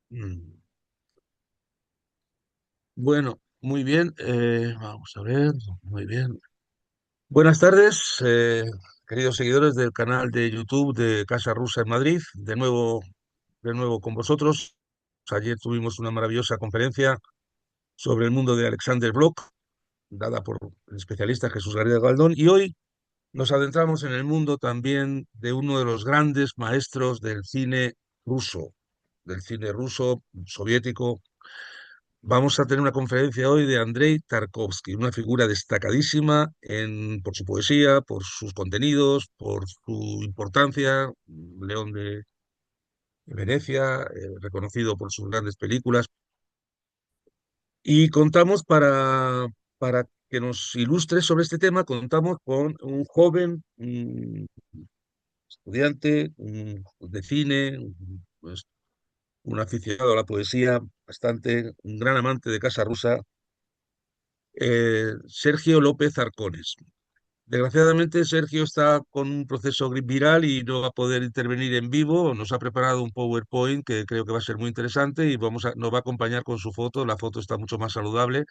Mm. Bueno, muy bien. Vamos a ver. Muy bien. Buenas tardes, queridos seguidores del canal de YouTube de Casa Rusa en Madrid. De nuevo con vosotros. Ayer tuvimos una maravillosa conferencia sobre el mundo de Alexander Bloch, dada por el especialista Jesús García Galdón. Y hoy nos adentramos en el mundo también de uno de los grandes maestros del cine ruso, soviético. Vamos a tener una conferencia hoy de Andrei Tarkovsky, una figura destacadísima por su poesía, por sus contenidos, por su importancia, León de Venecia, reconocido por sus grandes películas. Y contamos para que nos ilustre sobre este tema, contamos con un joven estudiante de cine, pues, un aficionado a la poesía, un gran amante de Casa Rusa, Sergio López Arcones. Desgraciadamente, Sergio está con un proceso viral y no va a poder intervenir en vivo. Nos ha preparado un PowerPoint que creo que va a ser muy interesante y nos va a acompañar con su foto. La foto está mucho más saludable.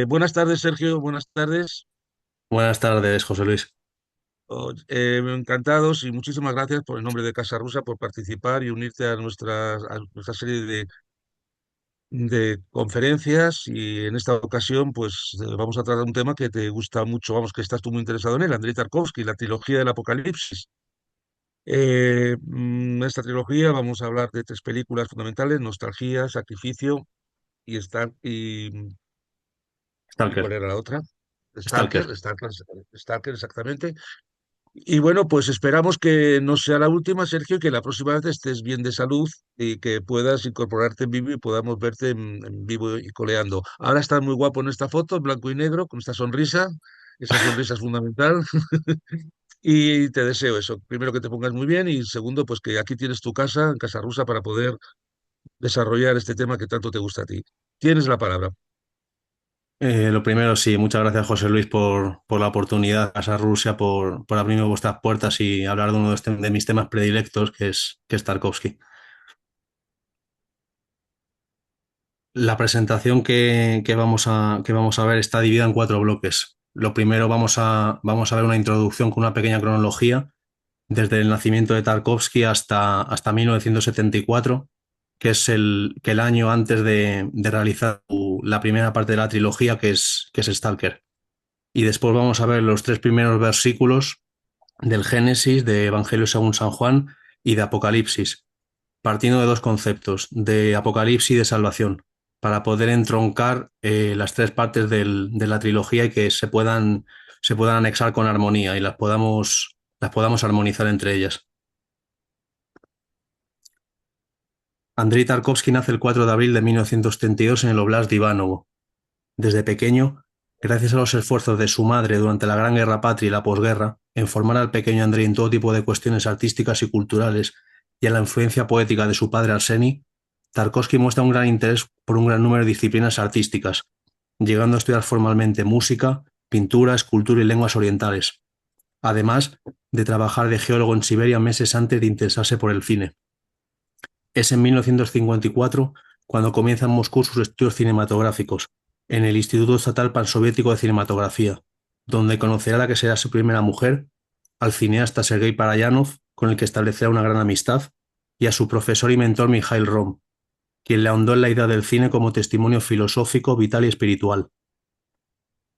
Buenas tardes, Sergio. Buenas tardes. Buenas tardes, José Luis. Encantados y muchísimas gracias por el nombre de Casa Rusa por participar y unirte a nuestra serie de conferencias. Y en esta ocasión pues vamos a tratar un tema que te gusta mucho, vamos, que estás tú muy interesado en él, Andrei Tarkovsky, la trilogía del Apocalipsis. En esta trilogía vamos a hablar de tres películas fundamentales: Nostalgia, Sacrificio y ¿cuál Stalker. era la otra? Stalker. Stalker, exactamente. Y bueno, pues esperamos que no sea la última, Sergio, y que la próxima vez estés bien de salud y que puedas incorporarte en vivo y podamos verte en vivo y coleando. Ahora estás muy guapo en esta foto, en blanco y negro, con esta sonrisa. Esa sonrisa es fundamental. Y te deseo eso. Primero, que te pongas muy bien y segundo, pues que aquí tienes tu casa, en Casa Rusa, para poder desarrollar este tema que tanto te gusta a ti. Tienes la palabra. Lo primero, sí, muchas gracias, José Luis, por la oportunidad, Casa Rusia, por abrirme vuestras puertas y hablar de uno de mis temas predilectos, que es Tarkovsky. La presentación que vamos a ver está dividida en cuatro bloques. Lo primero, vamos a ver una introducción con una pequeña cronología desde el nacimiento de Tarkovsky hasta 1974, que el año antes de realizar la primera parte de la trilogía, que es Stalker. Y después vamos a ver los tres primeros versículos del Génesis, de Evangelio según San Juan y de Apocalipsis, partiendo de dos conceptos, de Apocalipsis y de salvación, para poder entroncar las tres partes de la trilogía y que se puedan anexar con armonía y las podamos armonizar entre ellas. Andrei Tarkovsky nace el 4 de abril de 1932 en el Oblast de Ivanovo. Desde pequeño, gracias a los esfuerzos de su madre durante la Gran Guerra Patria y la posguerra, en formar al pequeño Andrei en todo tipo de cuestiones artísticas y culturales y a la influencia poética de su padre Arseny, Tarkovsky muestra un gran interés por un gran número de disciplinas artísticas, llegando a estudiar formalmente música, pintura, escultura y lenguas orientales, además de trabajar de geólogo en Siberia meses antes de interesarse por el cine. Es en 1954 cuando comienza en Moscú sus estudios cinematográficos, en el Instituto Estatal Pansoviético de Cinematografía, donde conocerá a la que será su primera mujer, al cineasta Sergei Parayanov, con el que establecerá una gran amistad, y a su profesor y mentor Mikhail Rom, quien le ahondó en la idea del cine como testimonio filosófico, vital y espiritual.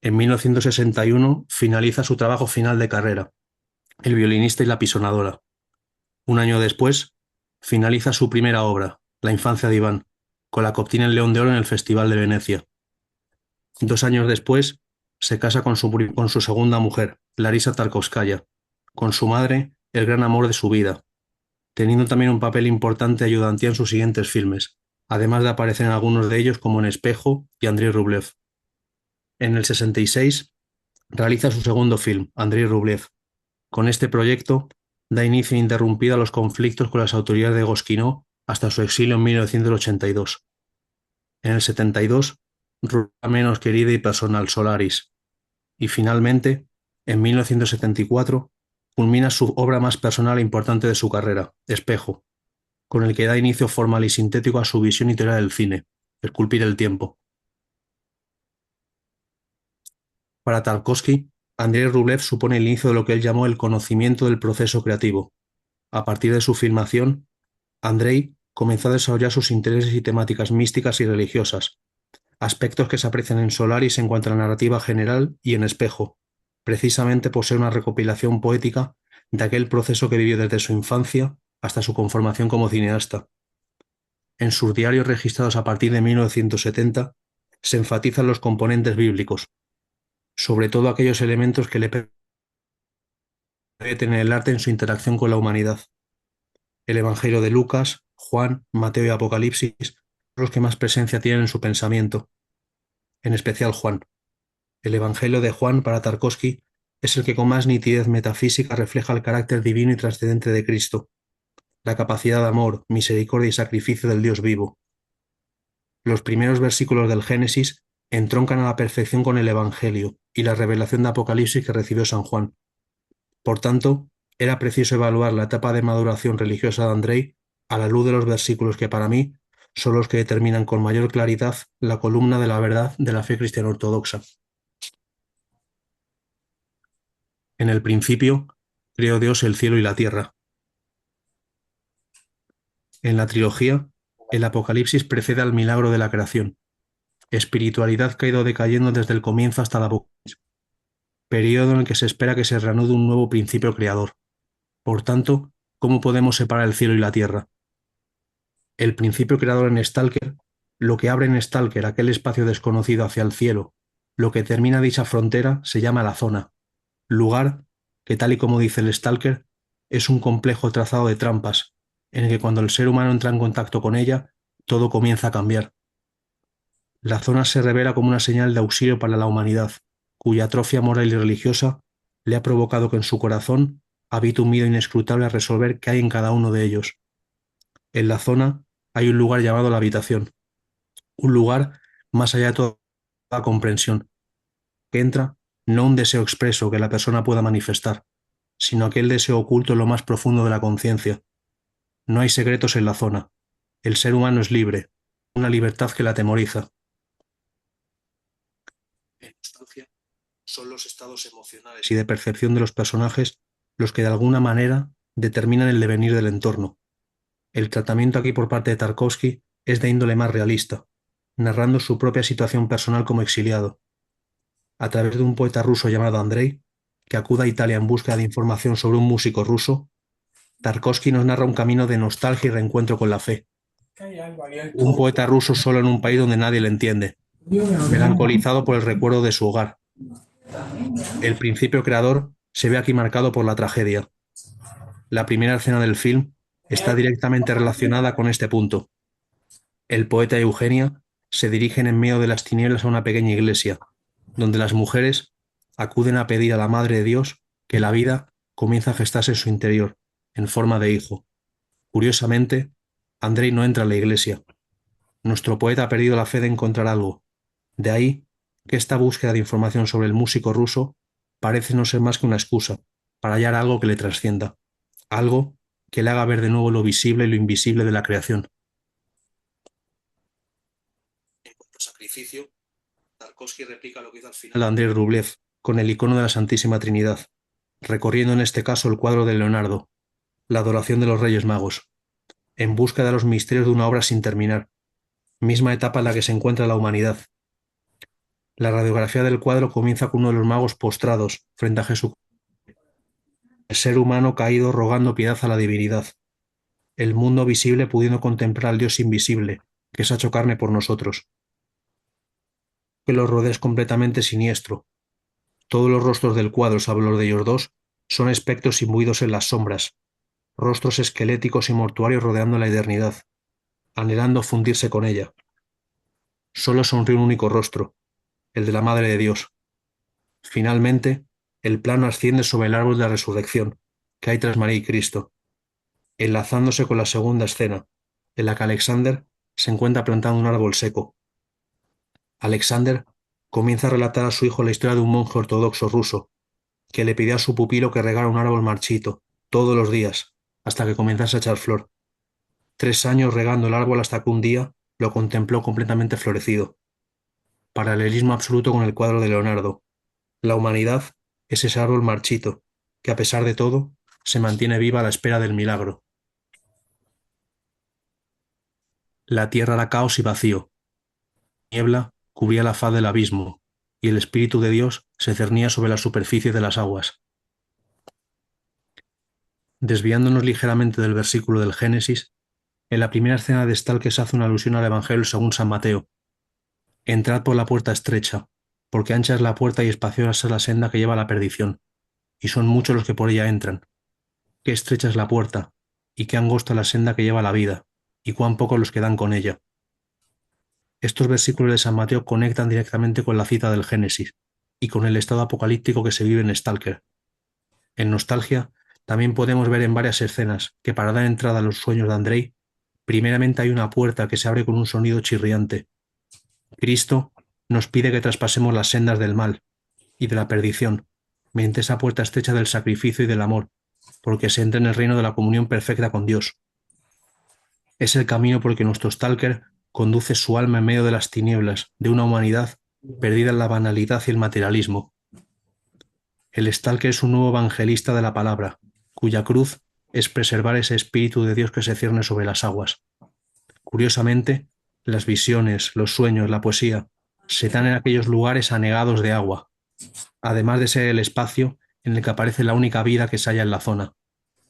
En 1961 finaliza su trabajo final de carrera, El violinista y la pisonadora. Un año después, finaliza su primera obra, La infancia de Iván, con la que obtiene el León de Oro en el Festival de Venecia. 2 años después, se casa con su segunda mujer, Larisa Tarkovskaya, con su madre, el gran amor de su vida, teniendo también un papel importante ayudantía en sus siguientes filmes, además de aparecer en algunos de ellos como en Espejo y Andrei Rublev. En el 66, realiza su segundo film, Andrei Rublev. Con este proyecto, da inicio ininterrumpido a los conflictos con las autoridades de Gosquinó hasta su exilio en 1982. En el 72, Ruta menos querida y personal, Solaris. Y finalmente, en 1974, culmina su obra más personal e importante de su carrera, Espejo, con el que da inicio formal y sintético a su visión y teoría del cine, esculpir el tiempo. Para Tarkovsky, Andrei Rublev supone el inicio de lo que él llamó el conocimiento del proceso creativo. A partir de su filmación, Andrei comenzó a desarrollar sus intereses y temáticas místicas y religiosas, aspectos que se aprecian en Solaris en cuanto a la narrativa general y en Espejo, precisamente por ser una recopilación poética de aquel proceso que vivió desde su infancia hasta su conformación como cineasta. En sus diarios registrados a partir de 1970 se enfatizan los componentes bíblicos, sobre todo aquellos elementos que le permiten el arte en su interacción con la humanidad. El Evangelio de Lucas, Juan, Mateo y Apocalipsis son los que más presencia tienen en su pensamiento, en especial Juan. El Evangelio de Juan, para Tarkovsky, es el que con más nitidez metafísica refleja el carácter divino y trascendente de Cristo, la capacidad de amor, misericordia y sacrificio del Dios vivo. Los primeros versículos del Génesis entroncan a la perfección con el Evangelio y la revelación de Apocalipsis que recibió San Juan. Por tanto, era preciso evaluar la etapa de maduración religiosa de Andrei a la luz de los versículos que para mí son los que determinan con mayor claridad la columna de la verdad de la fe cristiana ortodoxa. En el principio, creó Dios el cielo y la tierra. En la trilogía, el Apocalipsis precede al milagro de la creación, espiritualidad que ha ido decayendo desde el comienzo hasta el Apocalipsis, periodo en el que se espera que se reanude un nuevo principio creador. Por tanto, ¿cómo podemos separar el cielo y la tierra? El principio creador en Stalker, lo que abre en Stalker aquel espacio desconocido hacia el cielo, lo que termina dicha frontera se llama la zona, lugar que, tal y como dice el Stalker, es un complejo trazado de trampas, en el que cuando el ser humano entra en contacto con ella, todo comienza a cambiar. La zona se revela como una señal de auxilio para la humanidad, cuya atrofia moral y religiosa le ha provocado que en su corazón habite un miedo inescrutable a resolver qué hay en cada uno de ellos. En la zona hay un lugar llamado la habitación, un lugar más allá de toda comprensión, que entra no un deseo expreso que la persona pueda manifestar, sino aquel deseo oculto en lo más profundo de la conciencia. No hay secretos en la zona. El ser humano es libre, una libertad que la atemoriza. En Nostalgia, son los estados emocionales y de percepción de los personajes los que de alguna manera determinan el devenir del entorno. El tratamiento aquí por parte de Tarkovsky es de índole más realista, narrando su propia situación personal como exiliado. A través de un poeta ruso llamado Andrei, que acude a Italia en busca de información sobre un músico ruso, Tarkovsky nos narra un camino de nostalgia y reencuentro con la fe. Un poeta ruso solo en un país donde nadie le entiende, melancolizado por el recuerdo de su hogar. El principio creador se ve aquí marcado por la tragedia. La primera escena del film está directamente relacionada con este punto. El poeta y Eugenia se dirigen en medio de las tinieblas a una pequeña iglesia, donde las mujeres acuden a pedir a la Madre de Dios que la vida comience a gestarse en su interior, en forma de hijo. Curiosamente, Andrei no entra en la iglesia. Nuestro poeta ha perdido la fe de encontrar algo. De ahí que esta búsqueda de información sobre el músico ruso parece no ser más que una excusa para hallar algo que le trascienda, algo que le haga ver de nuevo lo visible y lo invisible de la creación. En cuanto a sacrificio, Tarkovsky replica lo que hizo al final de Andrei Rublev con el icono de la Santísima Trinidad, recorriendo en este caso el cuadro de Leonardo, la adoración de los Reyes Magos, en busca de los misterios de una obra sin terminar, misma etapa en la que se encuentra la humanidad. La radiografía del cuadro comienza con uno de los magos postrados frente a Jesús, el ser humano caído rogando piedad a la divinidad, el mundo visible pudiendo contemplar al Dios invisible, que se ha hecho carne por nosotros. Que los rodea es completamente siniestro. Todos los rostros del cuadro, salvo los de ellos dos, son espectros imbuidos en las sombras, rostros esqueléticos y mortuarios rodeando la eternidad, anhelando fundirse con ella. Solo sonríe un único rostro, el de la Madre de Dios. Finalmente, el plano asciende sobre el árbol de la resurrección, que hay tras María y Cristo, enlazándose con la segunda escena, en la que Alexander se encuentra plantando un árbol seco. Alexander comienza a relatar a su hijo la historia de un monje ortodoxo ruso, que le pidió a su pupilo que regara un árbol marchito, todos los días, hasta que comenzase a echar flor. 3 años regando el árbol hasta que un día lo contempló completamente florecido. Paralelismo absoluto con el cuadro de Leonardo. La humanidad es ese árbol marchito, que a pesar de todo, se mantiene viva a la espera del milagro. La tierra era caos y vacío. Niebla cubría la faz del abismo, y el Espíritu de Dios se cernía sobre la superficie de las aguas. Desviándonos ligeramente del versículo del Génesis, en la primera escena de Stalker se hace una alusión al Evangelio según San Mateo. Entrad por la puerta estrecha, porque ancha es la puerta y espaciosa es la senda que lleva a la perdición, y son muchos los que por ella entran. Qué estrecha es la puerta, y qué angosta la senda que lleva a la vida, y cuán pocos los que dan con ella. Estos versículos de San Mateo conectan directamente con la cita del Génesis, y con el estado apocalíptico que se vive en Stalker. En Nostalgia también podemos ver en varias escenas que para dar entrada a los sueños de Andrei, primeramente hay una puerta que se abre con un sonido chirriante. Cristo nos pide que traspasemos las sendas del mal y de la perdición, mediante esa puerta estrecha del sacrificio y del amor, porque se entra en el reino de la comunión perfecta con Dios. Es el camino por el que nuestro Stalker conduce su alma en medio de las tinieblas de una humanidad perdida en la banalidad y el materialismo. El Stalker es un nuevo evangelista de la palabra, cuya cruz es preservar ese espíritu de Dios que se cierne sobre las aguas. Curiosamente, las visiones, los sueños, la poesía, se dan en aquellos lugares anegados de agua, además de ser el espacio en el que aparece la única vida que se halla en la zona,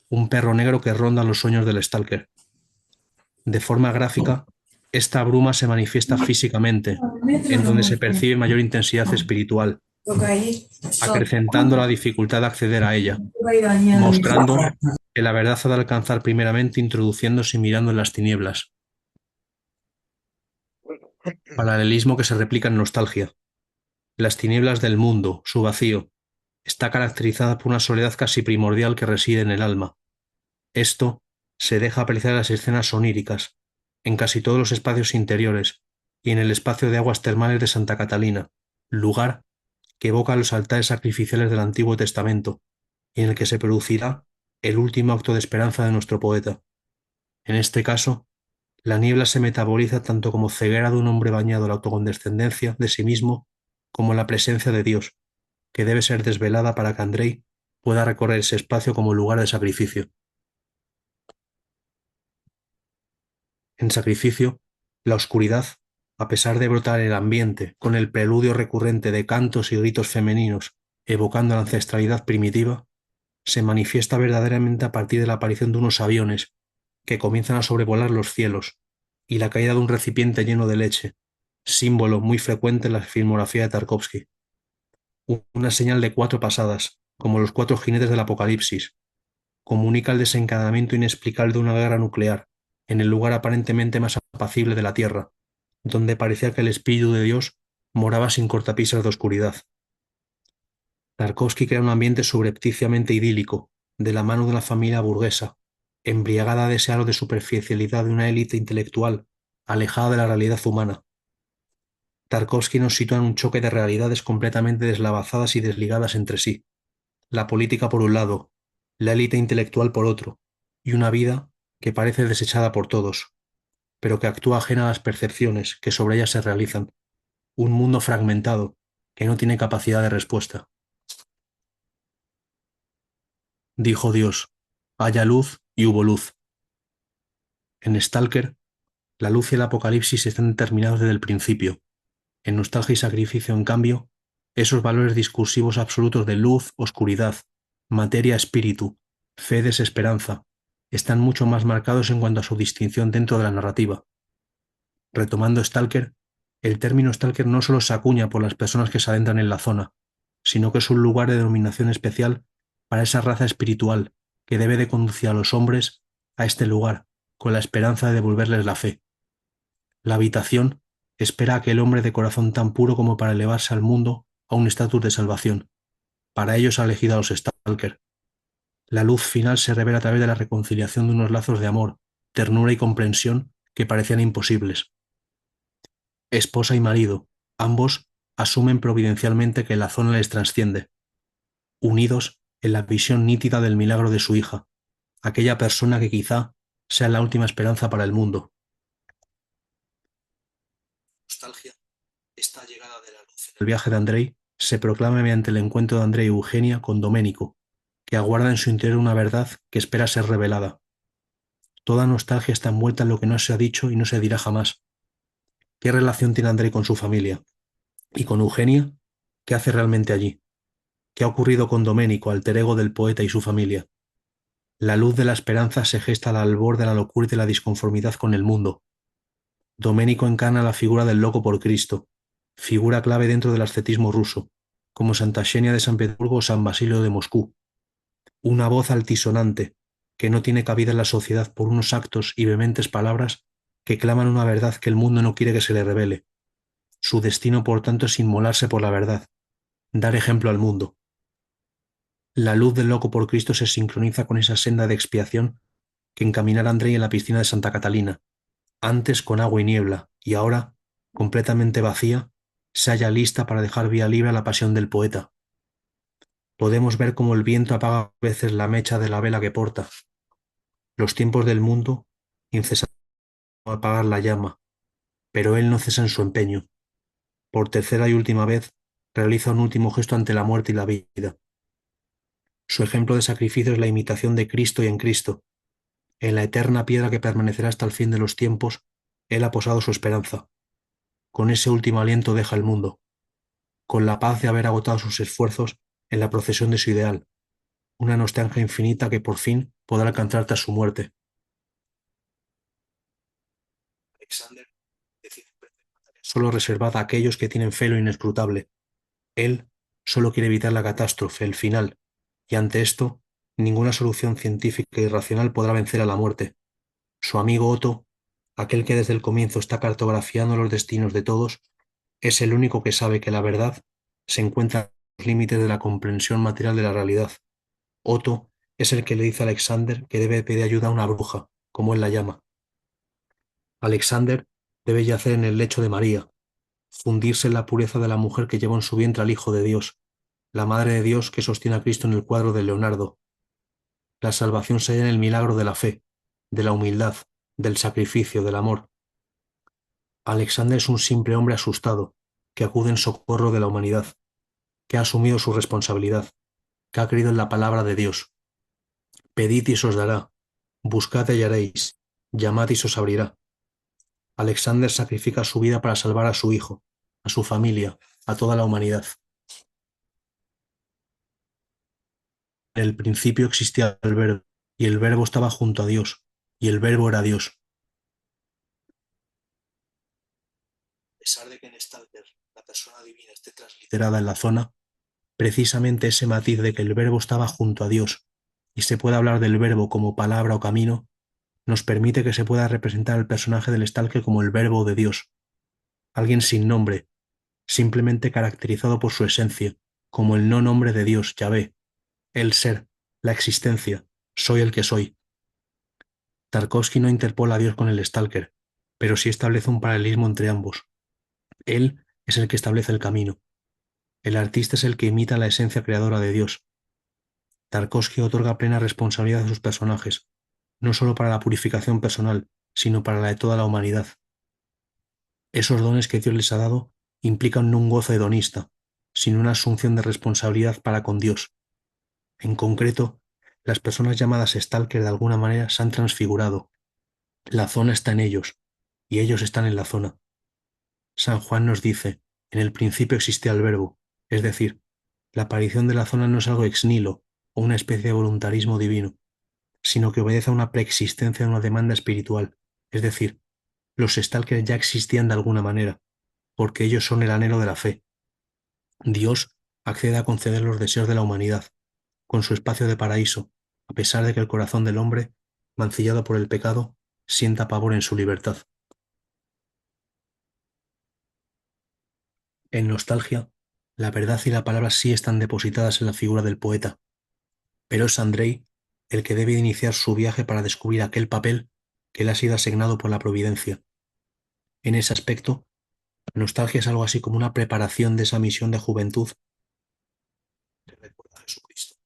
un perro negro que ronda los sueños del Stalker. De forma gráfica, esta bruma se manifiesta físicamente, en donde se percibe mayor intensidad espiritual, acrecentando la dificultad de acceder a ella, mostrando que la verdad ha de alcanzar primeramente introduciéndose y mirando en las tinieblas. Paralelismo que se replica en Nostalgia. Las tinieblas del mundo, su vacío, está caracterizada por una soledad casi primordial que reside en el alma. Esto se deja apreciar en las escenas oníricas, en casi todos los espacios interiores y en el espacio de aguas termales de Santa Catalina, lugar que evoca los altares sacrificiales del Antiguo Testamento y en el que se producirá el último acto de esperanza de nuestro poeta. En este caso, la niebla se metaboliza tanto como ceguera de un hombre bañado en la autocondescendencia de sí mismo como en la presencia de Dios, que debe ser desvelada para que Andrei pueda recorrer ese espacio como lugar de sacrificio. En sacrificio, la oscuridad, a pesar de brotar en el ambiente con el preludio recurrente de cantos y gritos femeninos evocando la ancestralidad primitiva, se manifiesta verdaderamente a partir de la aparición de unos aviones que comienzan a sobrevolar los cielos y la caída de un recipiente lleno de leche, símbolo muy frecuente en la filmografía de Tarkovsky. Una señal de 4 pasadas, como los 4 jinetes del Apocalipsis, comunica el desencadenamiento inexplicable de una guerra nuclear en el lugar aparentemente más apacible de la Tierra, donde parecía que el Espíritu de Dios moraba sin cortapisas de oscuridad. Tarkovsky crea un ambiente subrepticiamente idílico, de la mano de una familia burguesa, embriagada de ese halo de superficialidad de una élite intelectual, alejada de la realidad humana. Tarkovsky nos sitúa en un choque de realidades completamente deslavazadas y desligadas entre sí. La política por un lado, la élite intelectual por otro, y una vida que parece desechada por todos, pero que actúa ajena a las percepciones que sobre ella se realizan. Un mundo fragmentado que no tiene capacidad de respuesta. Dijo Dios, haya luz y hubo luz. En Stalker, la luz y el apocalipsis están determinados desde el principio. En Nostalgia y Sacrificio, en cambio, esos valores discursivos absolutos de luz, oscuridad, materia, espíritu, fe, desesperanza, están mucho más marcados en cuanto a su distinción dentro de la narrativa. Retomando Stalker, el término Stalker no solo se acuña por las personas que se adentran en la zona, sino que es un lugar de denominación especial para esa raza espiritual que debe de conducir a los hombres a este lugar con la esperanza de devolverles la fe. La habitación espera a aquel hombre de corazón tan puro como para elevarse al mundo a un estatus de salvación. Para ello se ha elegido a los Stalker. La luz final se revela a través de la reconciliación de unos lazos de amor, ternura y comprensión que parecían imposibles. Esposa y marido, ambos asumen providencialmente que la zona les trasciende, unidos en la visión nítida del milagro de su hija, aquella persona que quizá sea la última esperanza para el mundo. Nostalgia, esta llegada de la luz en el viaje de Andrei se proclama mediante el encuentro de Andrei y Eugenia con Domenico, que aguarda en su interior una verdad que espera ser revelada. Toda nostalgia está envuelta en lo que no se ha dicho y no se dirá jamás. ¿Qué relación tiene Andrei con su familia? ¿Y con Eugenia? ¿Qué hace realmente allí? ¿Qué ha ocurrido con Domenico, alter ego del poeta y su familia? La luz de la esperanza se gesta al albor de la locura y de la disconformidad con el mundo. Domenico encarna la figura del loco por Cristo, figura clave dentro del ascetismo ruso, como Santa Xenia de San Petersburgo o San Basilio de Moscú. Una voz altisonante, que no tiene cabida en la sociedad por unos actos y vehementes palabras que claman una verdad que el mundo no quiere que se le revele. Su destino, por tanto, es inmolarse por la verdad, dar ejemplo al mundo. La luz del loco por Cristo se sincroniza con esa senda de expiación que encaminara a Andrei en la piscina de Santa Catalina, antes con agua y niebla, y ahora, completamente vacía, se halla lista para dejar vía libre a la pasión del poeta. Podemos ver cómo el viento apaga a veces la mecha de la vela que porta. Los tiempos del mundo incesan a apagar la llama, pero él no cesa en su empeño. Por tercera y última vez, realiza un último gesto ante la muerte y la vida. Su ejemplo de sacrificio es la imitación de Cristo y en Cristo. En la eterna piedra que permanecerá hasta el fin de los tiempos, él ha posado su esperanza. Con ese último aliento deja el mundo, con la paz de haber agotado sus esfuerzos en la procesión de su ideal, una nostalgia infinita que por fin podrá alcanzar tras su muerte. Alexander decide solo reservada a aquellos que tienen fe en lo inescrutable. Él solo quiere evitar la catástrofe, el final, y ante esto, ninguna solución científica y racional podrá vencer a la muerte. Su amigo Otto, aquel que desde el comienzo está cartografiando los destinos de todos, es el único que sabe que la verdad se encuentra en los límites de la comprensión material de la realidad. Otto es el que le dice a Alexander que debe pedir ayuda a una bruja, como él la llama. Alexander debe yacer en el lecho de María, fundirse en la pureza de la mujer que lleva en su vientre al Hijo de Dios, la Madre de Dios que sostiene a Cristo en el cuadro de Leonardo. La salvación se halla en el milagro de la fe, de la humildad, del sacrificio, del amor. Alexander es un simple hombre asustado, que acude en socorro de la humanidad, que ha asumido su responsabilidad, que ha creído en la palabra de Dios. Pedid y se os dará, buscad y hallaréis, llamad y se os abrirá. Alexander sacrifica su vida para salvar a su hijo, a su familia, a toda la humanidad. En el principio existía el Verbo, y el Verbo estaba junto a Dios, y el Verbo era Dios. A pesar de que en Stalker la persona divina esté transliterada en la zona, precisamente ese matiz de que el Verbo estaba junto a Dios y se puede hablar del Verbo como palabra o camino, nos permite que se pueda representar al personaje del Stalker como el Verbo de Dios, alguien sin nombre, simplemente caracterizado por su esencia, como el no nombre de Dios, Yahvé, el ser, la existencia, soy el que soy. Tarkovsky no interpola a Dios con el Stalker, pero sí establece un paralelismo entre ambos. Él es el que establece el camino. El artista es el que imita la esencia creadora de Dios. Tarkovsky otorga plena responsabilidad a sus personajes, no solo para la purificación personal, sino para la de toda la humanidad. Esos dones que Dios les ha dado implican no un gozo hedonista, sino una asunción de responsabilidad para con Dios. En concreto, las personas llamadas Stalker de alguna manera se han transfigurado. La zona está en ellos, y ellos están en la zona. San Juan nos dice, en el principio existía el Verbo, es decir, la aparición de la zona no es algo ex nihilo o una especie de voluntarismo divino, sino que obedece a una preexistencia de una demanda espiritual, es decir, los Stalkers ya existían de alguna manera, porque ellos son el anhelo de la fe. Dios accede a conceder los deseos de la humanidad, con su espacio de paraíso, a pesar de que el corazón del hombre, mancillado por el pecado, sienta pavor en su libertad. En Nostalgia, la verdad y la palabra sí están depositadas en la figura del poeta, pero es Andrei el que debe iniciar su viaje para descubrir aquel papel que le ha sido asignado por la providencia. En ese aspecto, Nostalgia es algo así como una preparación de esa misión de juventud que recuerda a Jesucristo,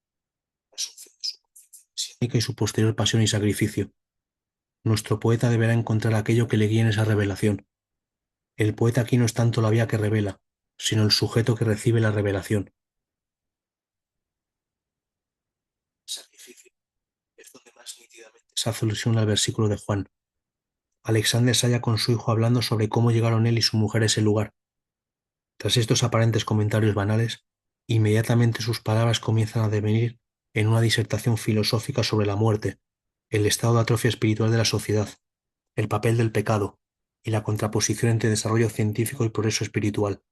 la asunción de su conciencia mesiánica y su posterior pasión y sacrificio. nuestro poeta deberá encontrar aquello que le guíe en esa revelación. El poeta aquí no es tanto la vía que revela, sino el sujeto que recibe la revelación. Sacrificio es donde más nítidamente se hace alusión al versículo de Juan. Alexander se halla con su hijo hablando sobre cómo llegaron él y su mujer a ese lugar. Tras estos aparentes comentarios banales, inmediatamente sus palabras comienzan a devenir en una disertación filosófica sobre la muerte, el estado de atrofia espiritual de la sociedad, el papel del pecado y la contraposición entre desarrollo científico y progreso espiritual.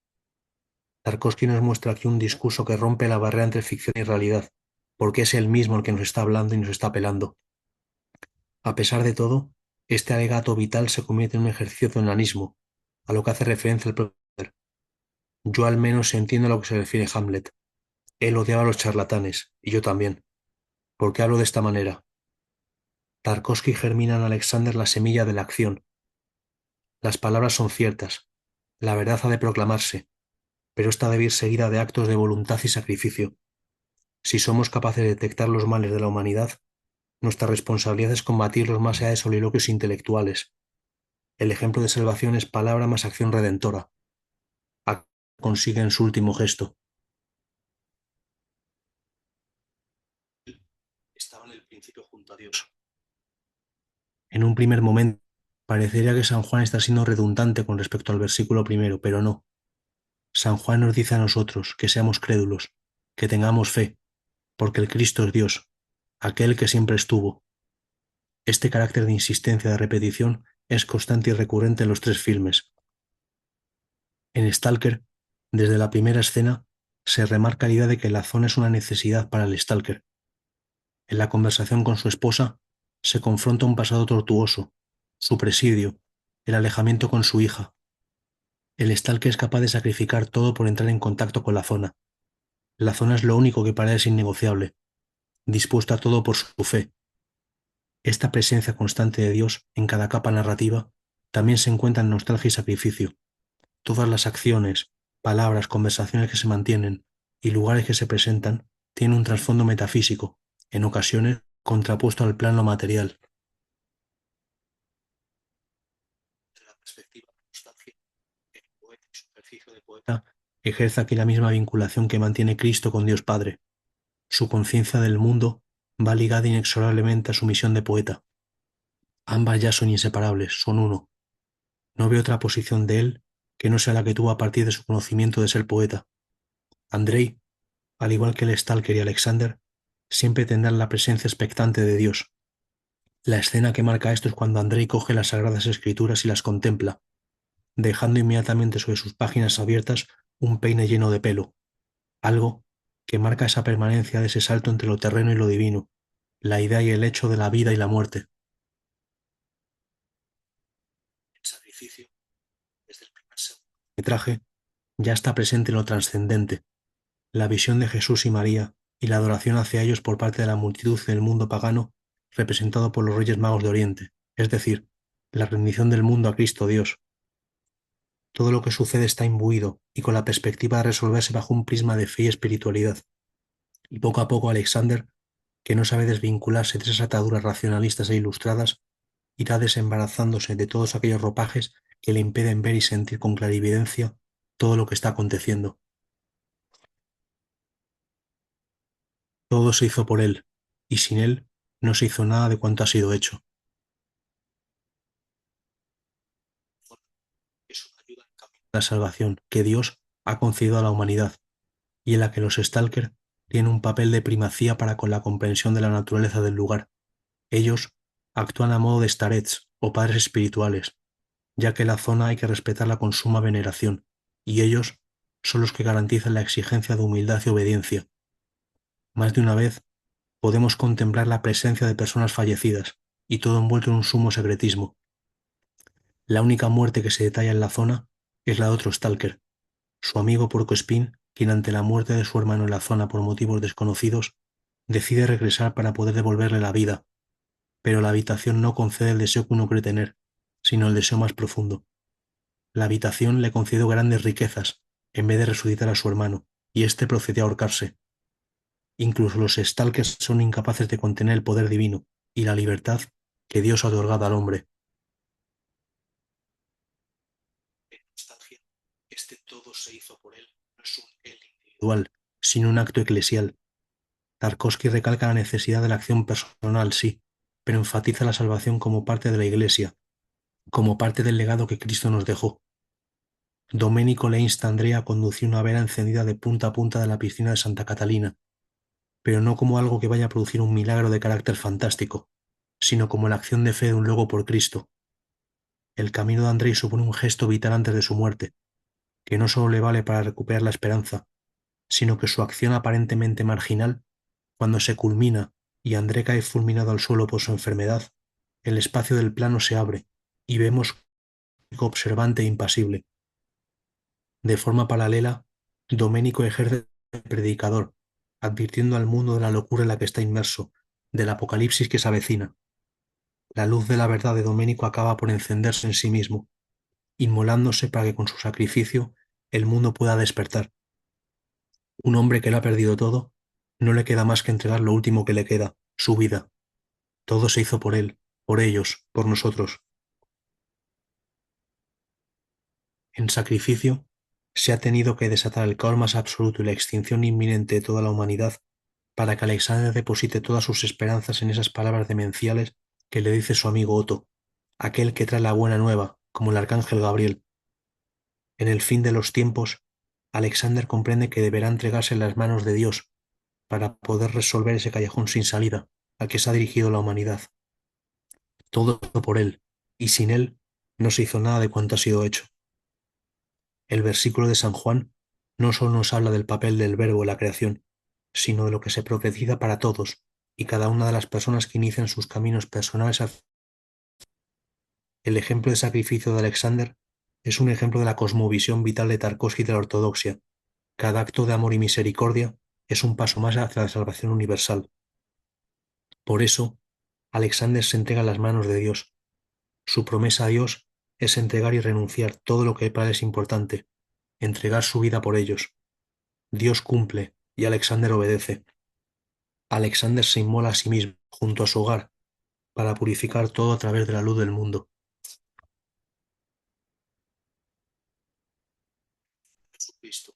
Tarkovsky nos muestra aquí un discurso que rompe la barrera entre ficción y realidad, porque es él mismo el que nos está hablando y nos está apelando. A pesar de todo, este alegato vital se convierte en un ejercicio de onanismo, a lo que hace referencia el propio poder. Yo al menos entiendo a lo que se refiere Hamlet. Él odiaba a los charlatanes, y yo también. ¿Por qué hablo de esta manera? Tarkovsky germina en Alexander la semilla de la acción. Las palabras son ciertas, la verdad ha de proclamarse, pero esta debe ir seguida de actos de voluntad y sacrificio. Si somos capaces de detectar los males de la humanidad, nuestra responsabilidad es combatirlos más allá de soliloquios intelectuales. El ejemplo de salvación es palabra más acción redentora. Consigue en su último gesto. Estaba en el principio junto a Dios. En un primer momento, parecería que San Juan está siendo redundante con respecto al versículo primero, pero no. San Juan nos dice a nosotros que seamos crédulos, que tengamos fe, porque el Cristo es Dios, aquel que siempre estuvo. Este carácter de insistencia de repetición es constante y recurrente en los tres filmes. En Stalker, desde la primera escena, se remarca la idea de que la zona es una necesidad para el Stalker. En la conversación con su esposa, se confronta un pasado tortuoso, su presidio, el alejamiento con su hija. El Stalker es capaz de sacrificar todo por entrar en contacto con la zona. La zona es lo único que para él es innegociable, dispuesto a todo por su fe. Esta presencia constante de Dios en cada capa narrativa también se encuentra en nostalgia y sacrificio. Todas las acciones, palabras, conversaciones que se mantienen y lugares que se presentan tienen un trasfondo metafísico, en ocasiones contrapuesto al plano material. Desde la perspectiva de nostalgia, el poeta y su ejercicio de poeta ejerce aquí la misma vinculación que mantiene Cristo con Dios Padre. Su conciencia del mundo va ligada inexorablemente a su misión de poeta. Ambas ya son inseparables, son uno. No veo otra posición de él que no sea la que tuvo a partir de su conocimiento de ser poeta. Andrei, al igual que el Stalker y Alexander, siempre tendrán la presencia expectante de Dios. La escena que marca esto es cuando Andrei coge las Sagradas Escrituras y las contempla, dejando inmediatamente sobre sus páginas abiertas un peine lleno de pelo, algo que marca esa permanencia de ese salto entre lo terreno y lo divino, la idea y el hecho de la vida y la muerte. El sacrificio, desde el primer metraje, ya está presente en lo trascendente, la visión de Jesús y María y la adoración hacia ellos por parte de la multitud del mundo pagano representado por los Reyes Magos de Oriente, es decir, la rendición del mundo a Cristo Dios. Todo lo que sucede está imbuido y con la perspectiva de resolverse bajo un prisma de fe y espiritualidad. Y poco a poco Alexander, que no sabe desvincularse de esas ataduras racionalistas e ilustradas, irá desembarazándose de todos aquellos ropajes que le impiden ver y sentir con clarividencia todo lo que está aconteciendo. Todo se hizo por él, y sin él no se hizo nada de cuanto ha sido hecho. Es una ayuda en camino a la salvación que Dios ha concedido a la humanidad, y en la que los Stalker tienen un papel de primacía para con la comprensión de la naturaleza del lugar. Ellos actúan a modo de starets o padres espirituales, ya que la zona hay que respetarla con suma veneración, y ellos son los que garantizan la exigencia de humildad y obediencia. Más de una vez podemos contemplar la presencia de personas fallecidas, y todo envuelto en un sumo secretismo. La única muerte que se detalla en la zona es la de otro Stalker, su amigo Porcoespín, quien ante la muerte de su hermano en la zona por motivos desconocidos, decide regresar para poder devolverle la vida, pero la habitación no concede el deseo que uno cree tener, sino el deseo más profundo. La habitación le concedió grandes riquezas, en vez de resucitar a su hermano, y éste procedió a ahorcarse. Incluso los Stalkers son incapaces de contener el poder divino, y la libertad que Dios ha otorgado al hombre. En nostalgia, este todo se hizo por él, no es un él individual, sino un acto eclesial. Tarkovsky recalca la necesidad de la acción personal, sí, pero enfatiza la salvación como parte de la Iglesia, como parte del legado que Cristo nos dejó. Domenico le insta a Andrea a conducir una vela encendida de punta a punta de la piscina de Santa Catalina, pero no como algo que vaya a producir un milagro de carácter fantástico, sino como la acción de fe de un lobo por Cristo. El camino de Andrei supone un gesto vital antes de su muerte, que no solo le vale para recuperar la esperanza, sino que su acción aparentemente marginal, cuando se culmina y André cae fulminado al suelo por su enfermedad, el espacio del plano se abre y vemos observante e impasible. De forma paralela, Doménico ejerce de predicador, advirtiendo al mundo de la locura en la que está inmerso, del apocalipsis que se avecina. La luz de la verdad de Doménico acaba por encenderse en sí mismo, inmolándose para que con su sacrificio el mundo pueda despertar. Un hombre que lo ha perdido todo, no le queda más que entregar lo último que le queda, su vida. Todo se hizo por él, por ellos, por nosotros. En sacrificio, se ha tenido que desatar el caos más absoluto y la extinción inminente de toda la humanidad para que Alexander deposite todas sus esperanzas en esas palabras demenciales que le dice su amigo Otto, aquel que trae la buena nueva, como el arcángel Gabriel. En el fin de los tiempos, Alexander comprende que deberá entregarse en las manos de Dios para poder resolver ese callejón sin salida al que se ha dirigido la humanidad. Todo por él, y sin él no se hizo nada de cuanto ha sido hecho. El versículo de San Juan no solo nos habla del papel del verbo en la creación, sino de lo que se profetiza para todos y cada una de las personas que inician sus caminos personales. El ejemplo de sacrificio de Alexander es un ejemplo de la cosmovisión vital de Tarkovsky de la ortodoxia. Cada acto de amor y misericordia es un paso más hacia la salvación universal. Por eso, Alexander se entrega a las manos de Dios. Su promesa a Dios es entregar y renunciar todo lo que para él es importante, entregar su vida por ellos. Dios cumple y Alexander obedece. Alexander se inmola a sí mismo junto a su hogar para purificar todo a través de la luz del mundo. Jesucristo,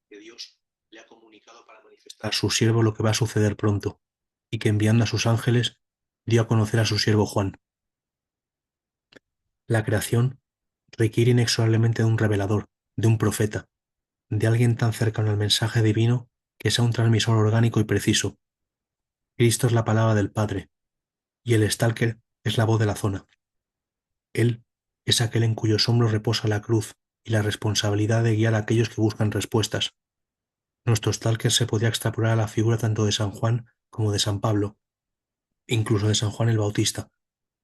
que Dios le ha comunicado para manifestar a su siervo lo que va a suceder pronto, y que enviando a sus ángeles dio a conocer a su siervo Juan. La creación requiere inexorablemente de un revelador, de un profeta, de alguien tan cercano al mensaje divino que sea un transmisor orgánico y preciso. Cristo es la palabra del Padre, y el Stalker es la voz de la zona. Él es aquel en cuyos hombros reposa la cruz y la responsabilidad de guiar a aquellos que buscan respuestas. Nuestro Stalker se podría extrapolar a la figura tanto de San Juan como de San Pablo, incluso de San Juan el Bautista,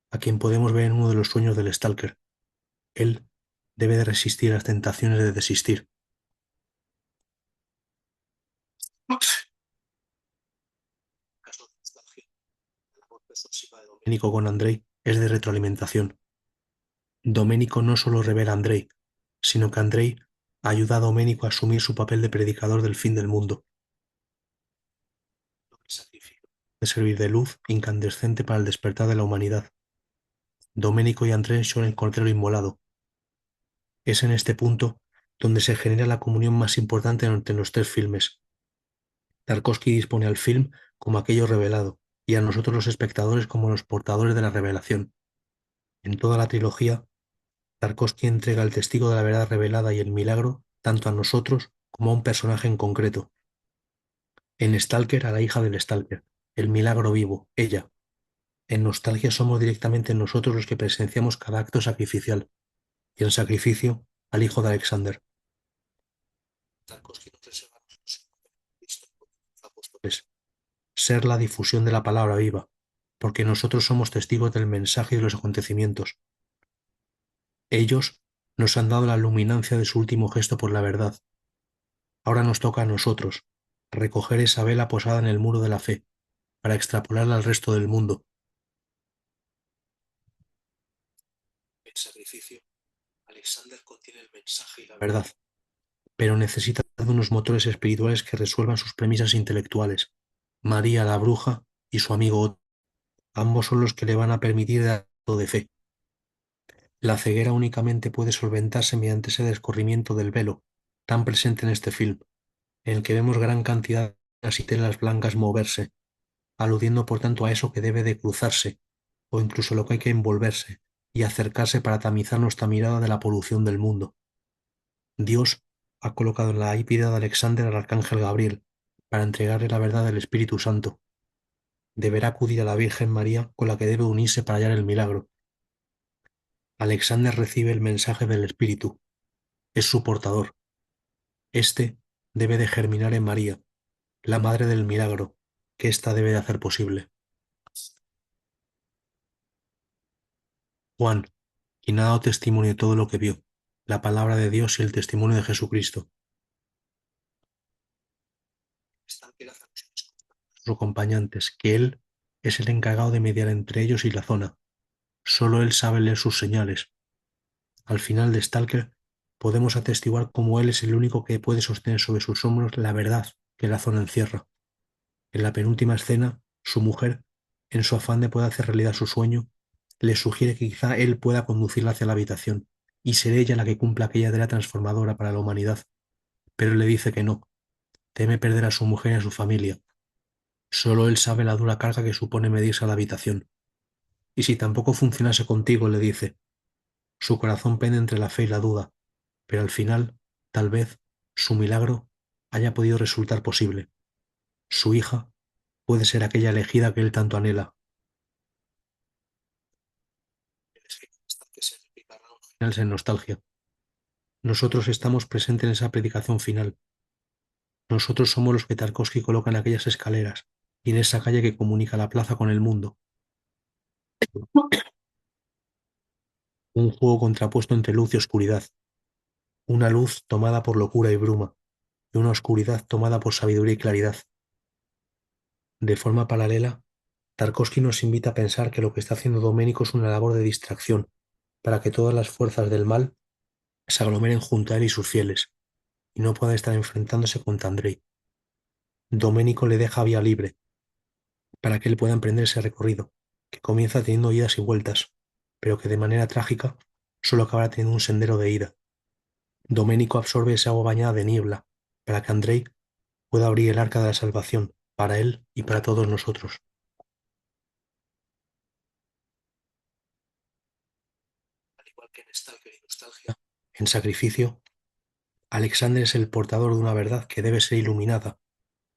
a quien podemos ver en uno de los sueños del Stalker. Él debe de resistir a las tentaciones de desistir. Caso de nostalgia, la labor persuasiva de Domenico con Andrei es de retroalimentación. Domenico no solo revela a Andrei, sino que Andrei ayuda a Domenico a asumir su papel de predicador del fin del mundo. El sacrificio de servir de luz incandescente para el despertar de la humanidad. Domenico y Andrés son el cordero inmolado. Es en este punto donde se genera la comunión más importante entre los tres filmes. Tarkovsky dispone al film como aquello revelado, y a nosotros los espectadores como los portadores de la revelación. En toda la trilogía, Tarkovsky entrega el testigo de la verdad revelada y el milagro tanto a nosotros como a un personaje en concreto. En Stalker a la hija del Stalker, el milagro vivo, ella. En Nostalgia somos directamente nosotros los que presenciamos cada acto sacrificial, y en Sacrificio al hijo de Alexander. Tarkovsky nos reserva apóstoles, ser la difusión de la palabra viva, porque nosotros somos testigos del mensaje y de los acontecimientos. Ellos nos han dado la luminancia de su último gesto por la verdad. Ahora nos toca a nosotros recoger esa vela posada en el muro de la fe, para extrapolarla al resto del mundo. En Sacrificio, Alexander contiene el mensaje y la verdad, pero necesita de unos motores espirituales que resuelvan sus premisas intelectuales. María la bruja y su amigo Otto. Ambos son los que le van a permitir dar acto de fe. La ceguera únicamente puede solventarse mediante ese descorrimiento del velo, tan presente en este film, en el que vemos gran cantidad de telas y telas blancas moverse, aludiendo por tanto a eso que debe de cruzarse, o incluso lo que hay que envolverse y acercarse para tamizar nuestra mirada de la polución del mundo. Dios ha colocado en la hípida de Alexander al arcángel Gabriel para entregarle la verdad del Espíritu Santo. Deberá acudir a la Virgen María con la que debe unirse para hallar el milagro. Alexander recibe el mensaje del Espíritu, es su portador. Este debe de germinar en María, la madre del milagro, que ésta debe de hacer posible. Juan, quien ha dado testimonio de todo lo que vio, la palabra de Dios y el testimonio de Jesucristo. Sus acompañantes, que él es el encargado de mediar entre ellos y la zona. Solo él sabe leer sus señales. Al final de Stalker, podemos atestiguar cómo él es el único que puede sostener sobre sus hombros la verdad que la zona encierra. En la penúltima escena, su mujer, en su afán de poder hacer realidad su sueño, le sugiere que quizá él pueda conducirla hacia la habitación y ser ella la que cumpla aquella tarea transformadora para la humanidad. Pero él le dice que no, teme perder a su mujer y a su familia. Solo él sabe la dura carga que supone medirse a la habitación. Y si tampoco funcionase contigo, le dice, su corazón pende entre la fe y la duda, pero al final, tal vez, su milagro haya podido resultar posible. Su hija puede ser aquella elegida que él tanto anhela. En nostalgia. Nosotros estamos presentes en esa predicación final. Nosotros somos los que Tarkovsky coloca en aquellas escaleras y en esa calle que comunica la plaza con el mundo. Un juego contrapuesto entre luz y oscuridad. Una luz tomada por locura y bruma, y una oscuridad tomada por sabiduría y claridad. De forma paralela, Tarkovsky nos invita a pensar que lo que está haciendo Doménico es una labor de distracción, para que todas las fuerzas del mal se aglomeren junto a él y sus fieles, y no puedan estar enfrentándose contra Andrei. Doménico le deja vía libre, para que él pueda emprender ese recorrido, que comienza teniendo idas y vueltas, pero que de manera trágica solo acabará teniendo un sendero de ida. Doménico absorbe esa agua bañada de niebla, para que Andrei pueda abrir el arca de la salvación, para él y para todos nosotros. Al igual que en Stalker y Nostalgia, en Sacrificio, Alexander es el portador de una verdad que debe ser iluminada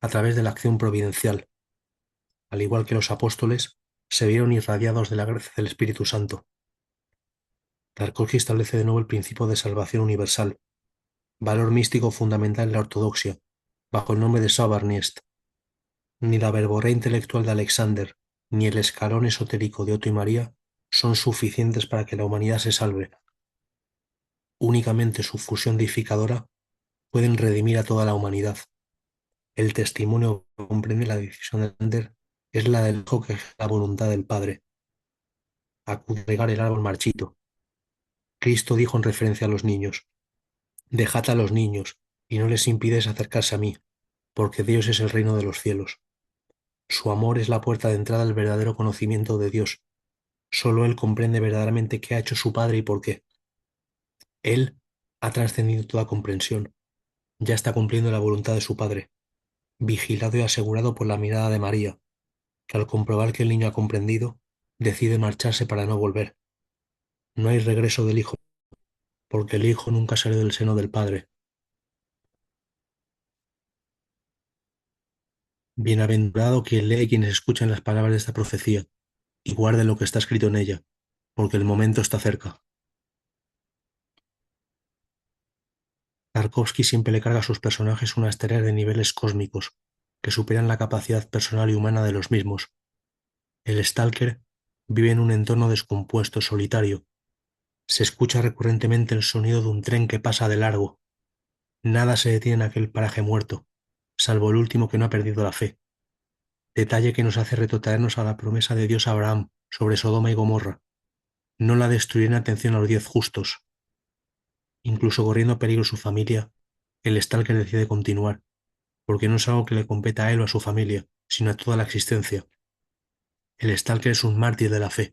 a través de la acción providencial. Al igual que los apóstoles, se vieron irradiados de la gracia del Espíritu Santo. Tarkovsky establece de nuevo el principio de salvación universal, valor místico fundamental en la ortodoxia, bajo el nombre de Sauberniest. Ni la verborrea intelectual de Alexander, ni el escalón esotérico de Otto y María son suficientes para que la humanidad se salve. Únicamente su fusión deificadora pueden redimir a toda la humanidad. El testimonio que comprende la decisión de Alexander es la del hijo que ejerce la voluntad del Padre. Acude a regar el árbol marchito. Cristo dijo en referencia a los niños, dejad a los niños, y no les impides acercarse a mí, porque Dios es el reino de los cielos. Su amor es la puerta de entrada al verdadero conocimiento de Dios. Solo Él comprende verdaderamente qué ha hecho su Padre y por qué. Él ha trascendido toda comprensión. Ya está cumpliendo la voluntad de su Padre, vigilado y asegurado por la mirada de María, que al comprobar que el niño ha comprendido, decide marcharse para no volver. No hay regreso del Hijo, porque el Hijo nunca salió del seno del Padre. Bienaventurado quien lee y quienes escuchan las palabras de esta profecía, y guarden lo que está escrito en ella, porque el momento está cerca. Tarkovsky siempre le carga a sus personajes unas tareas de niveles cósmicos, que superan la capacidad personal y humana de los mismos. El Stalker vive en un entorno descompuesto, solitario. Se escucha recurrentemente el sonido de un tren que pasa de largo. Nada se detiene en aquel paraje muerto, salvo el último que no ha perdido la fe. Detalle que nos hace retrotraernos a la promesa de Dios a Abraham sobre Sodoma y Gomorra. No la destruiré en atención a los 10 justos. Incluso corriendo peligro su familia, el Stalker decide continuar, porque no es algo que le competa a él o a su familia, sino a toda la existencia. El Stalker es un mártir de la fe.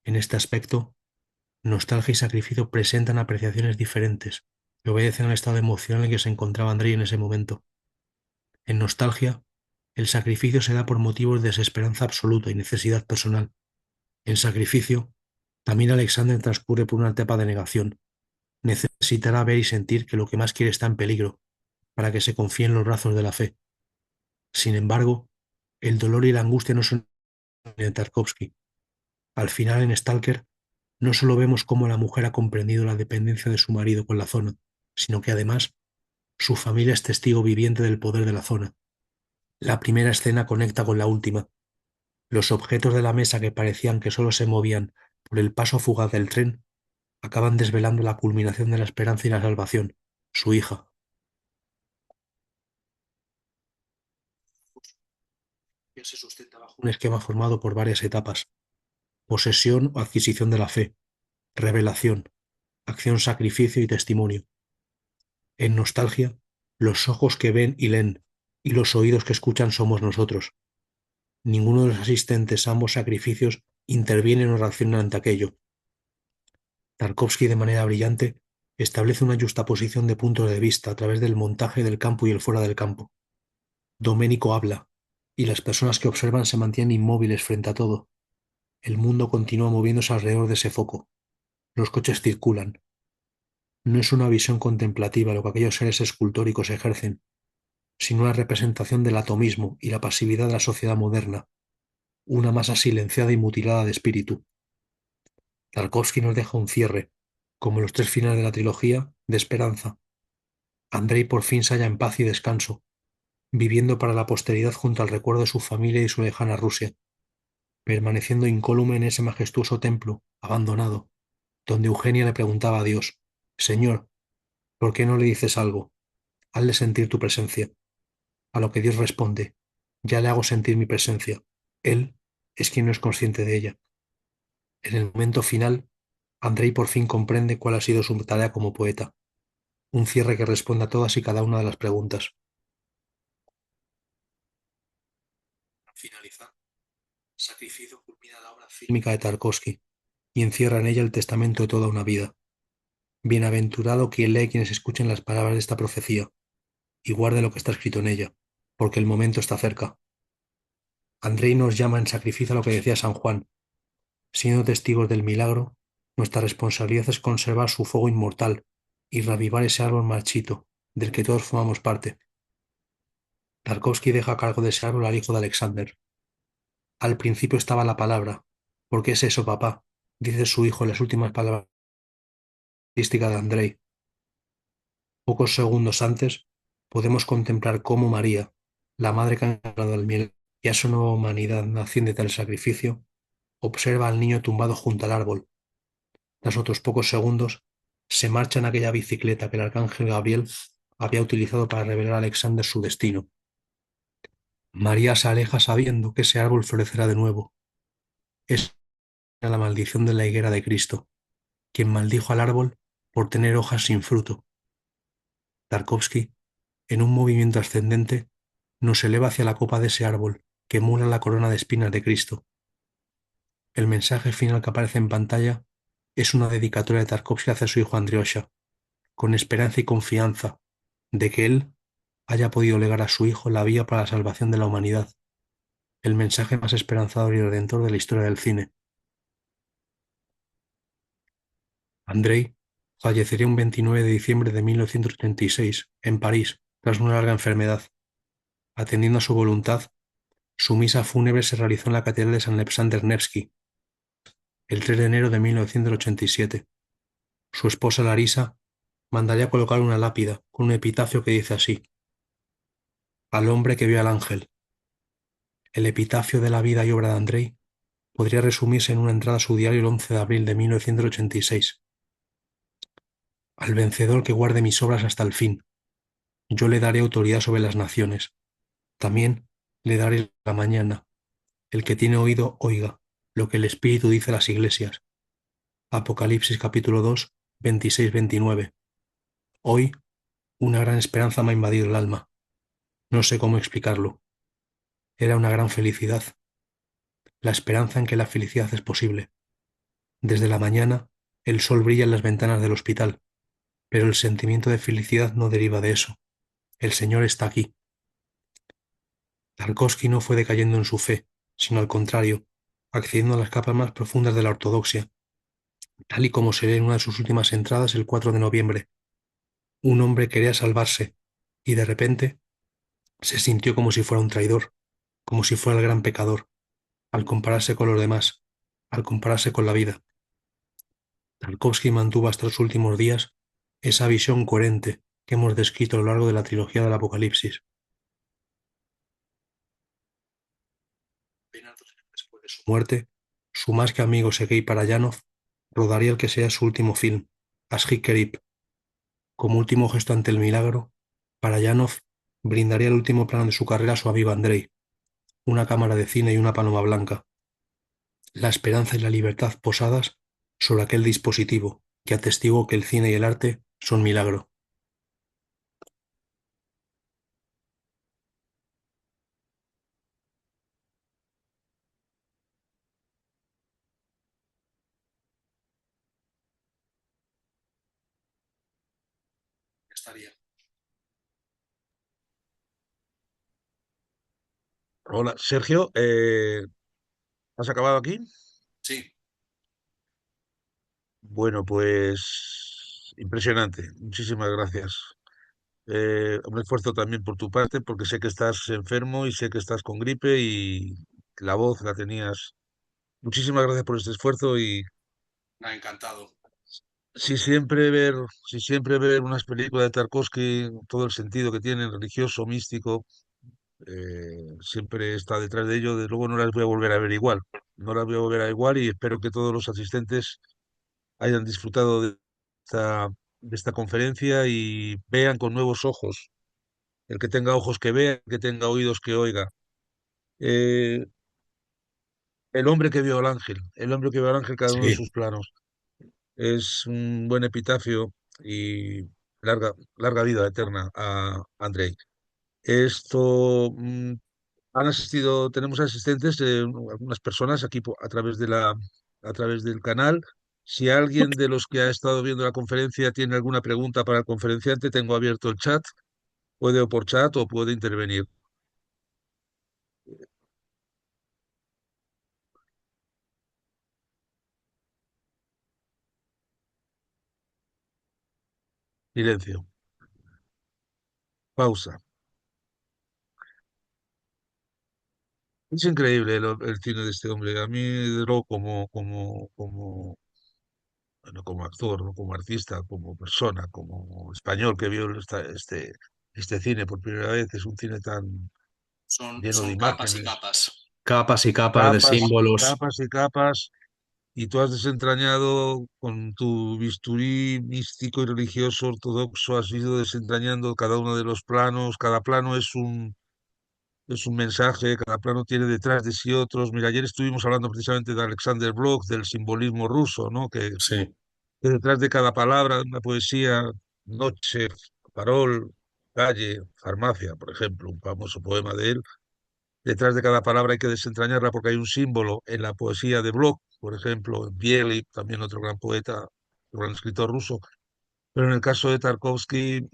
En este aspecto, nostalgia y sacrificio presentan apreciaciones diferentes que obedecen al estado emocional en que se encontraba Andrei en ese momento. En nostalgia, el sacrificio se da por motivos de desesperanza absoluta y necesidad personal. En sacrificio, también Alexander transcurre por una etapa de negación. Necesitará ver y sentir que lo que más quiere está en peligro, para que se confíe en los brazos de la fe. Sin embargo, el dolor y la angustia no son de Tarkovsky. Al final, en Stalker, no solo vemos cómo la mujer ha comprendido la dependencia de su marido con la zona, sino que además su familia es testigo viviente del poder de la zona. La primera escena conecta con la última. Los objetos de la mesa que parecían que solo se movían por el paso fugaz del tren acaban desvelando la culminación de la esperanza y la salvación, su hija. Se sustenta bajo un esquema formado por varias etapas: posesión o adquisición de la fe, revelación, acción, sacrificio y testimonio. En nostalgia, los ojos que ven y leen y los oídos que escuchan somos nosotros. Ninguno de los asistentes a ambos sacrificios interviene o reacciona ante aquello. Tarkovsky, de manera brillante, establece una justaposición de puntos de vista a través del montaje del campo y el fuera del campo. Doménico habla, y las personas que observan se mantienen inmóviles frente a todo. El mundo continúa moviéndose alrededor de ese foco. Los coches circulan. No es una visión contemplativa lo que aquellos seres escultóricos ejercen, sino una representación del atomismo y la pasividad de la sociedad moderna, una masa silenciada y mutilada de espíritu. Tarkovsky nos deja un cierre, como los tres finales de la trilogía, de esperanza. Andrei por fin se halla en paz y descanso, viviendo para la posteridad junto al recuerdo de su familia y su lejana Rusia, permaneciendo incólume en ese majestuoso templo, abandonado, donde Eugenia le preguntaba a Dios: Señor, ¿por qué no le dices algo? Hazle sentir tu presencia. A lo que Dios responde: ya le hago sentir mi presencia. Él es quien no es consciente de ella. En el momento final, Andrei por fin comprende cuál ha sido su tarea como poeta, un cierre que responde a todas y cada una de las preguntas. Al finalizar, Sacrificio culmina la obra fílmica de Tarkovsky y encierra en ella el testamento de toda una vida. Bienaventurado quien lee y quienes escuchen las palabras de esta profecía y guarde lo que está escrito en ella, porque el momento está cerca. Andrei nos llama en sacrificio a lo que decía San Juan: siendo testigos del milagro, nuestra responsabilidad es conservar su fuego inmortal y reavivar ese árbol marchito, del que todos formamos parte. Tarkovsky deja a cargo de ese árbol al hijo de Alexander. Al principio estaba la palabra. ¿Por qué es eso, papá?, dice su hijo en las últimas palabras artísticas de Andrei. Pocos segundos antes, podemos contemplar cómo María, la madre que ha encarnado el miel y a su nueva humanidad naciente de tal sacrificio, observa al niño tumbado junto al árbol. Tras otros pocos segundos, se marcha en aquella bicicleta que el arcángel Gabriel había utilizado para revelar a Alexander su destino. María se aleja sabiendo que ese árbol florecerá de nuevo. Es la maldición de la higuera de Cristo, quien maldijo al árbol por tener hojas sin fruto. Tarkovsky, en un movimiento ascendente, nos eleva hacia la copa de ese árbol que emula la corona de espinas de Cristo. El mensaje final que aparece en pantalla es una dedicatoria de Tarkovsky hacia su hijo Andriosha, con esperanza y confianza de que él haya podido legar a su hijo la vía para la salvación de la humanidad, el mensaje más esperanzador y redentor de la historia del cine. Andrei fallecería un 29 de diciembre de 1936 en París tras una larga enfermedad. Atendiendo a su voluntad, su misa fúnebre se realizó en la Catedral de San Alexander Nevsky el 3 de enero de 1987. Su esposa Larisa mandaría colocar una lápida con un epitafio que dice así: al hombre que vio al ángel. El epitafio de la vida y obra de Andrei podría resumirse en una entrada a su diario el 11 de abril de 1986. Al vencedor que guarde mis obras hasta el fin, yo le daré autoridad sobre las naciones. También le daré la mañana. El que tiene oído, oiga lo que el Espíritu dice a las iglesias. Apocalipsis capítulo 2, 26-29. Hoy, una gran esperanza me ha invadido el alma. No sé cómo explicarlo. Era una gran felicidad. la esperanza en que la felicidad es posible. Desde la mañana, el sol brilla en las ventanas del hospital, pero el sentimiento de felicidad no deriva de eso. El Señor está aquí. Tarkovsky no fue decayendo en su fe, sino al contrario, accediendo a las capas más profundas de la ortodoxia, tal y como se lee en una de sus últimas entradas el 4 de noviembre. Un hombre quería salvarse, y de repente se sintió como si fuera un traidor, como si fuera el gran pecador, al compararse con los demás, al compararse con la vida. Tarkovsky mantuvo hasta los últimos días esa visión coherente que hemos descrito a lo largo de la trilogía del Apocalipsis. Apenas 2 años después de su muerte, su más que amigo Sergei Parajanov rodaría el que sea su último film, Ashik Kerib. Como último gesto ante el milagro, Parajanov brindaría el último plano de su carrera a su amigo Andrei, una cámara de cine y una paloma blanca. La esperanza y la libertad posadas sobre aquel dispositivo que atestiguó que el cine y el arte son milagro. Estaría. Hola, Sergio, ¿has acabado aquí? Sí. Bueno, pues impresionante. Muchísimas gracias. Un esfuerzo también por tu parte, porque sé que estás enfermo y sé que estás con gripe y la voz la tenías. Muchísimas gracias por este esfuerzo y Encantado. si siempre ver unas películas de Tarkovsky, todo el sentido que tienen, religioso, místico, siempre está detrás de ello. De luego no las voy a volver a ver igual. No las voy a volver a ver igual y espero que todos los asistentes hayan disfrutado de esta conferencia y vean con nuevos ojos. El que tenga ojos que vea, el que tenga oídos que oiga. Eh, el hombre que vio al ángel, el hombre que vio al ángel, cada uno de Sí. sus planos. Es un buen epitafio y larga vida eterna a Andrei. Esto han asistido, tenemos asistentes, algunas personas aquí a través a través del canal. Si alguien de los que ha estado viendo la conferencia tiene alguna pregunta para el conferenciante, tengo abierto el chat, puede o por chat o puede intervenir. Silencio. Pausa. Es increíble el cine de este hombre. A mí, desde luego, bueno, como actor, ¿no? Como artista, como persona, como español que vio este cine por primera vez, es un cine tan lleno de Son capas y imágenes, capas. Capas y capas de capas, símbolos. capas y capas, y tú has desentrañado con tu bisturí místico y religioso ortodoxo, has ido desentrañando cada uno de los planos, cada plano es un mensaje, cada plano tiene detrás de sí otros. Mira, ayer estuvimos hablando precisamente de Alexander Blok, del simbolismo ruso, ¿no? Sí, Que detrás de cada palabra de una poesía, noche, farol, calle, farmacia, por ejemplo, un famoso poema de él, detrás de cada palabra hay que desentrañarla porque hay un símbolo en la poesía de Blok, por ejemplo, en Bielý, también otro gran poeta, otro gran escritor ruso. Pero en el caso de Tarkovsky,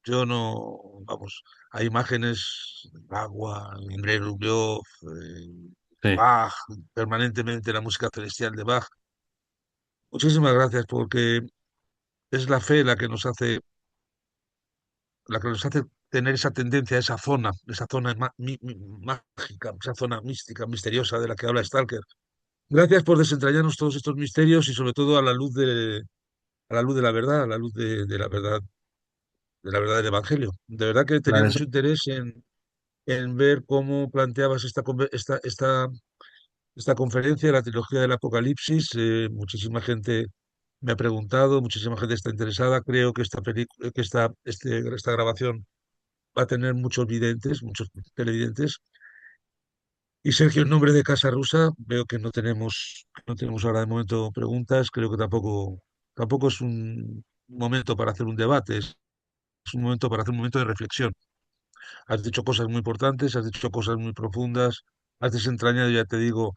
yo no, vamos, hay imágenes, agua, Andrei Rublev, sí. Bach, permanentemente la música celestial de Bach. Muchísimas gracias porque es la fe la que nos hace tener esa tendencia a esa zona mágica, esa zona mística, misteriosa de la que habla Stalker. Gracias por desentrañarnos todos estos misterios y sobre todo a la luz de la verdad, a la luz de la verdad, de la verdad del Evangelio. De verdad que La tenía des- mucho interés en ver cómo planteabas esta conferencia, la trilogía del Apocalipsis. Muchísima gente me ha preguntado, muchísima gente está interesada. Creo que esta grabación va a tener muchos videntes, muchos televidentes. Y Sergio, en nombre de Casa Rusa, veo que no tenemos ahora de momento preguntas. Creo que tampoco es un momento para hacer un debate, es un momento para hacer un momento de reflexión. Has dicho cosas muy importantes, has dicho cosas muy profundas. has desentrañado, ya te digo,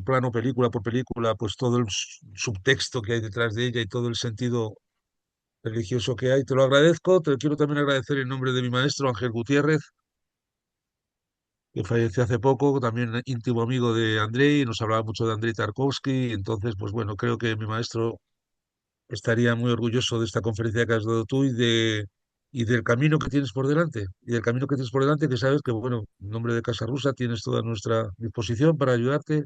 plano, película por película, pues todo el subtexto que hay detrás de ella y todo el sentido religioso que hay. Te lo agradezco, te lo quiero también agradecer en nombre de mi maestro Ángel Gutiérrez, que falleció hace poco, también íntimo amigo de Andrei, nos hablaba mucho de Andrei Tarkovsky, entonces, pues bueno, creo que mi maestro estaría muy orgulloso de esta conferencia que has dado tú y del camino que tienes por delante, y del camino que tienes por delante, que sabes que, bueno, en nombre de Casa Rusa tienes toda nuestra disposición para ayudarte.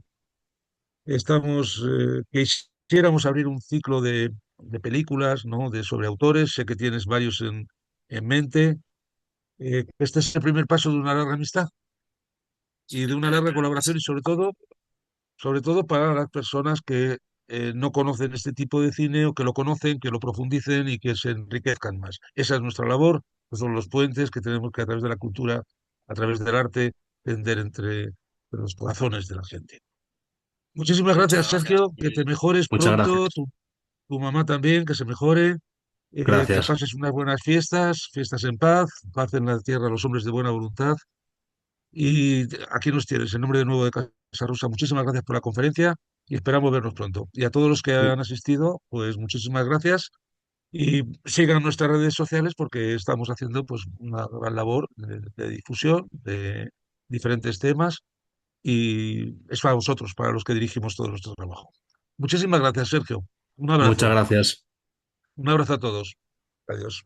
Quisiéramos abrir un ciclo de películas, ¿no? Sobre autores, sé que tienes varios en mente. Este es el primer paso de una larga amistad y de una larga colaboración y sobre todo para las personas que no conocen este tipo de cine o que lo conocen, que lo profundicen y que se enriquezcan más. Esa es nuestra labor, esos son los puentes que tenemos que a través de la cultura, a través del arte, tender entre los corazones de la gente. Muchísimas gracias, Sergio, que te mejores Muchas pronto, gracias. tu mamá también, que se mejore, que Gracias. pases unas buenas fiestas, fiestas en paz, paz en la tierra a los hombres de buena voluntad. Y aquí nos tienes, en nombre de nuevo de Casa Rusa, muchísimas gracias por la conferencia y esperamos vernos pronto. Y a todos los que han asistido, pues muchísimas gracias y sigan nuestras redes sociales porque estamos haciendo pues una gran labor de difusión de diferentes temas y es para vosotros, para los que dirigimos todo nuestro trabajo. Muchísimas gracias, Sergio. Un Muchas abrazo. gracias. Un abrazo a todos. Adiós.